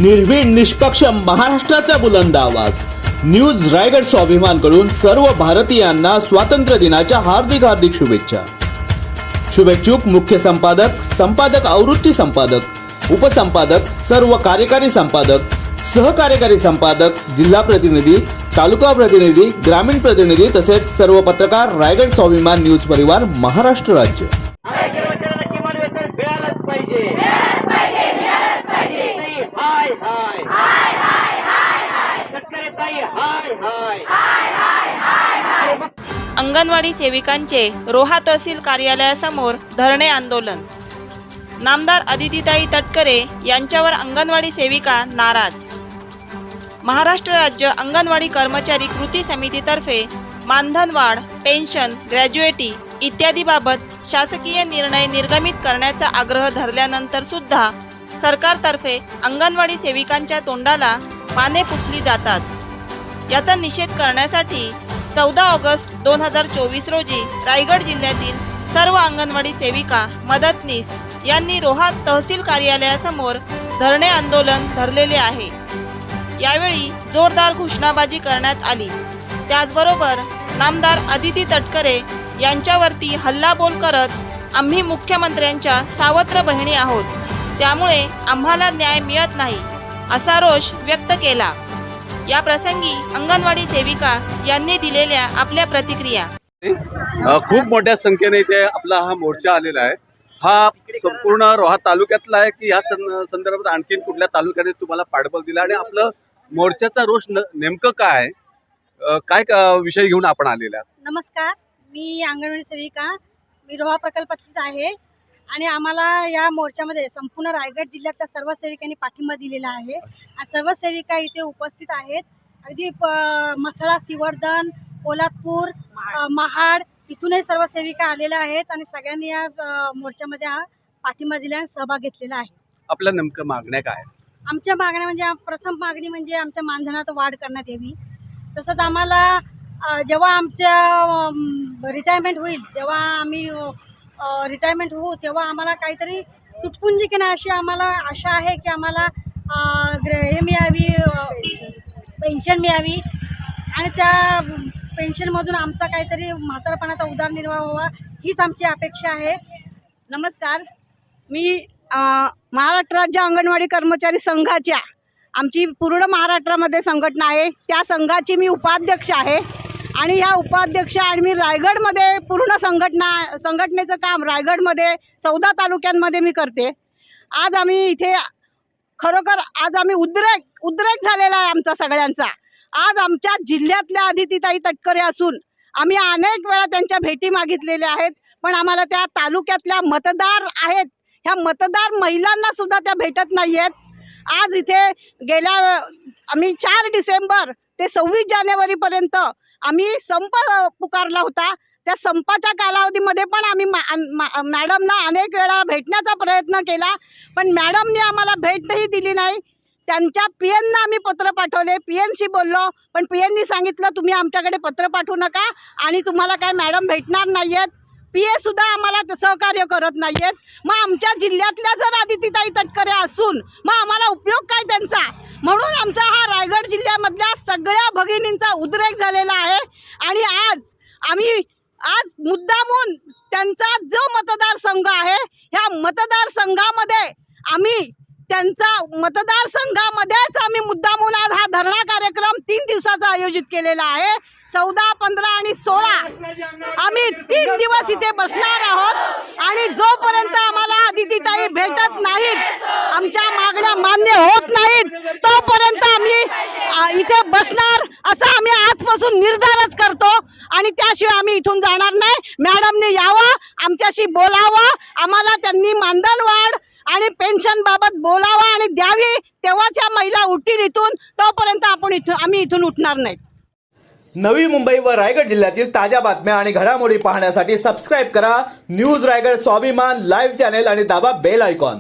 निर्भीड निष्पक्ष महाराष्ट्राचा बुलंद आवाज न्यूज रायगड स्वाभिमान कडून सर्व भारतीयांना स्वातंत्र्य दिनाच्या हार्दिक शुभेच्छा। शुभेच्छुक मुख्य संपादक, संपादक आवृत्ती संपादक, उपसंपादक, सर्व कार्यकारी संपादक, सहकार्यकारी संपादक, जिल्हा प्रतिनिधी, तालुका प्रतिनिधी, ग्रामीण प्रतिनिधी तसेच सर्व पत्रकार रायगड स्वाभिमान न्यूज परिवार महाराष्ट्र राज्य। अंगणवाडी सेविकांचे रोहा तहसील कार्यालयासमोर धरणे आंदोलन। नामदार अदितीताई तटकरे यांच्यावर अंगणवाडी सेविका नाराज। महाराष्ट्र राज्य अंगणवाडी कर्मचारी कृती समितीतर्फे मानधनवाढ, पेन्शन, ग्रॅज्युएटी इत्यादी बाबत शासकीय निर्णय निर्गमित करण्याचा आग्रह धरल्यानंतर सुद्धा सरकारतर्फे अंगणवाडी सेविकांच्या तोंडाला पाने पुसली जातात। याचा निषेध करण्यासाठी 14 ऑगस्ट 2024 रोजी रायगड जिल्ह्यातील सर्व अंगणवाडी सेविका, मदतनीस यांनी रोहा तहसील कार्यालयासमोर धरणे आंदोलन धरलेले आहे। यावेळी जोरदार घोषणाबाजी करण्यात आली। त्याचबरोबर नामदार अदिती तटकरे यांच्यावरती हल्लाबोल करत आम्ही मुख्यमंत्र्यांच्या सावत्र बहिणी आहोत, त्यामुळे आम्हाला न्याय मिळत नाही असा रोष व्यक्त केला। या प्रसंगी अंगणवाडी सेविका यांनी दिलेल्या आपल्या प्रतिक्रिया। खूप मोठ्या संख्येने इथे आपला हा मोर्चा आलेला आहे। हा संपूर्ण रोहा तालुक्यातला आहे की या संदर्भात आणखीन कुठल्या तालुक्याने तुम्हाला पाठबळ दिला आणि आपलं मोर्चाचा रोष नेमकं काय विषय घेऊन आपण आलेला आहे? नमस्कार, मी अंगणवाडी सेविका, मी रोहा प्रकल्पाचीच आहे आणि आम्हाला या मोर्चामध्ये संपूर्ण रायगड जिल्ह्यातल्या सर्व सेविकांनी पाठिंबा दिलेला आहे। सर्व सेविका इथे उपस्थित आहेत। अगदी मसळा, सिवर्धन, पोलादपूर, महाड इथूनही सर्व सेविका आलेल्या आहेत आणि सगळ्यांनी या मोर्चामध्ये पाठिंबा दिला, सहभाग घेतलेला आहे। आपल्या नेमकं मागण्या काय? आमच्या मागण्या म्हणजे प्रथम मागणी म्हणजे आमच्या मानधनात वाढ करण्यात यावी। तसंच आम्हाला जेव्हा आमच्या रिटायरमेंट होईल, जेव्हा आम्ही रिटायरमेंट होऊ तेव्हा आम्हाला काहीतरी तुटपुंजी की नाही अशी आम्हाला आशा आहे की आम्हाला हे मिळावी, पेन्शन मिळावी आणि त्या पेन्शनमधून आमचा काहीतरी म्हातारपणाचा उदरनिर्वाह व्हावा हीच आमची अपेक्षा आहे। नमस्कार, मी महाराष्ट्र राज्य अंगणवाडी कर्मचारी संघाच्या आमची पूर्ण महाराष्ट्रामध्ये संघटना आहे, त्या संघाची मी उपाध्यक्ष आहे आणि ह्या उपाध्यक्ष आणि मी रायगडमध्ये पूर्ण संघटनेचं काम रायगडमध्ये 14 तालुक्यांमध्ये मी करते। आज आम्ही इथे खरोखर आज आम्ही उद्रेक झालेला आहे आमचा सगळ्यांचा। आज आमच्या जिल्ह्यातल्या अदितीताई तटकरे असून आम्ही अनेक वेळा त्यांच्या भेटी मागितलेल्या आहेत, पण आम्हाला त्या तालुक्यातल्या मतदार आहेत ह्या मतदार महिलांना सुद्धा त्या भेटत नाही आहेत। आज इथे आम्ही 4 डिसेंबर ते 26 जानेवारीपर्यंत आम्ही संप पुकारला होता। त्या संपाच्या कालावधीमध्ये पण आम्ही मॅडमना अनेक वेळा भेटण्याचा प्रयत्न केला, पण मॅडमने आम्हाला भेटही दिली नाही। त्यांच्या पीएनना आम्ही पत्र पाठवले, पीएनशी बोललो, पण पीएननी सांगितलं तुम्ही आमच्याकडे पत्र पाठवू नका आणि तुम्हाला काय मॅडम भेटणार नाही आहेत। पीए सुद्धा आम्हाला सहकार्य करत नाही आहेत। मग आमच्या जिल्ह्यातल्या जर अदितीताई तटकरे असून मग आम्हाला उपयोग काय त्यांचा? म्हणून आमचा हा रायगड जिल्ह्यामधल्या सगळ्या भगिनींचा उद्रेक झालेला आहे आणि आज मुद्दामून त्यांचा जो मतदारसंघ आहे ह्या मतदारसंघामध्ये आम्ही मुद्दामून आज हा धरणा कार्यक्रम 3 दिवसाचा आयोजित केलेला आहे। 14, 15 आणि 16 आम्ही 3 दिवस इथे बसणार आहोत आणि जोपर्यंत आम्हाला अदितीताई भेटत नाहीत, आमच्या मागण्या मान्य होत नाहीत, तोपर्यंत आम्ही इथे बसणार असा आम्ही आजपासून निर्धारच करतो आणि त्याशिवाय आम्ही इथून जाणार नाही। मॅडमने यावं, आमच्याशी बोलावं, आम्हाला त्यांनी मानधन वाढ आणि पेन्शन बाबत बोलावं आणि द्यावी, तेव्हाच या महिला उठतील इथून, तोपर्यंत आम्ही इथून उठणार नाही। नवी मुंबई व रायगड जिल्ह्यातील ताज्या बातम्या आणि घडामोडी पाहण्यासाठी सबस्क्राइब करा न्यूज रायगड स्वाभिमान लाईव्ह चॅनेल आणि दाबा बेल आयकॉन।